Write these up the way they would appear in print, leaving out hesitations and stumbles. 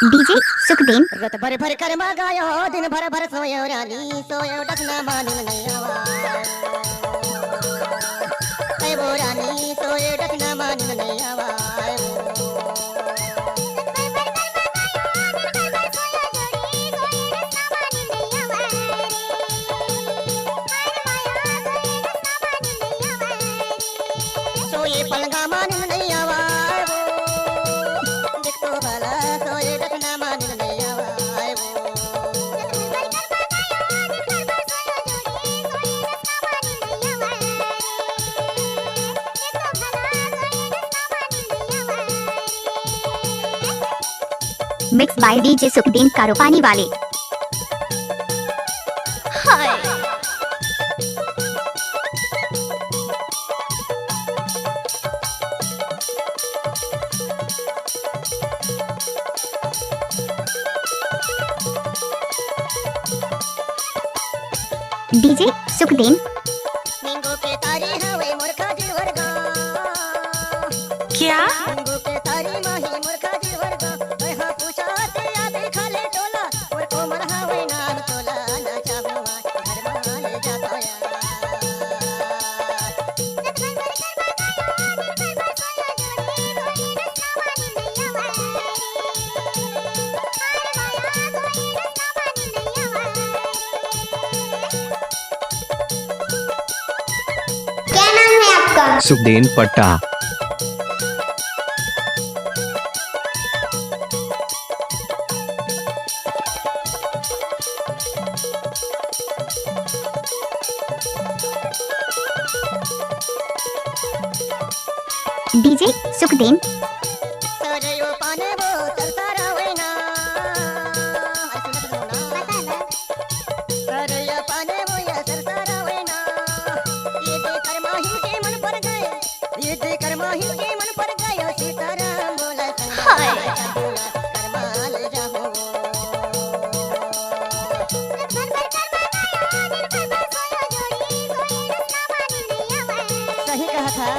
DJ सुखदेन। रत भर भर कर गायो दिन भर भर सोयो रानी सोयो डकना मानिन नहीं आवा ऐ वो रानी सोयो डकना मानिन नहीं आवा सोये पलंगा मानिन नहीं आवा देख तो भला सोये डकना मानिन नहीं आवा मिक्स बाय डीजे सुखदेन कारोपानी वाले। हाय डीजे सुखदेन। नींबू के तारी हवे मुर्खा दिल वर्गा क्या? नींबू के तारी माही मुर्खा दिल वर्गा मैं हां पूछा ते याद खाले टोला और कोमल हवे नान तोला ना चाहवा घर माले जाता क्या नाम है आपका? सुखदेन पट्टा। डीजे सुखदेन। सरयो पाने वो तरतारा वेना सरयो पाने वो या तरतारा वेना ये देखकर माहिम के मन पर गए ये देखकर माहिम के मन पर गए सीताराम बोला करमाल जाओ सही कहा था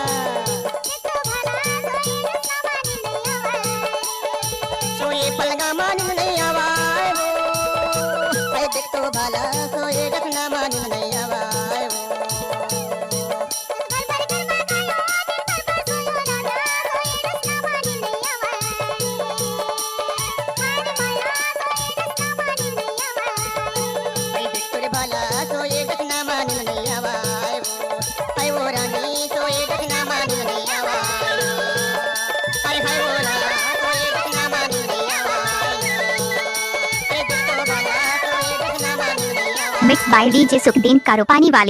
सोये पलंगा मानिन नहीं आवा ऐ देख तो भला सोये डकना मानिन नहीं आवा ऐ देख तोरे भला सोये डकना मानिन नहीं आवा ऐ वो रानी सोये डकना मानिन नहीं आवा ऐ हाय वो रानी सोये डकना मानिन नहीं आवा ऐ देख तो भला सोये डकना मानिन नहीं आवा मिक्स बाय डीजे सुखदेन कारोपानी वाले।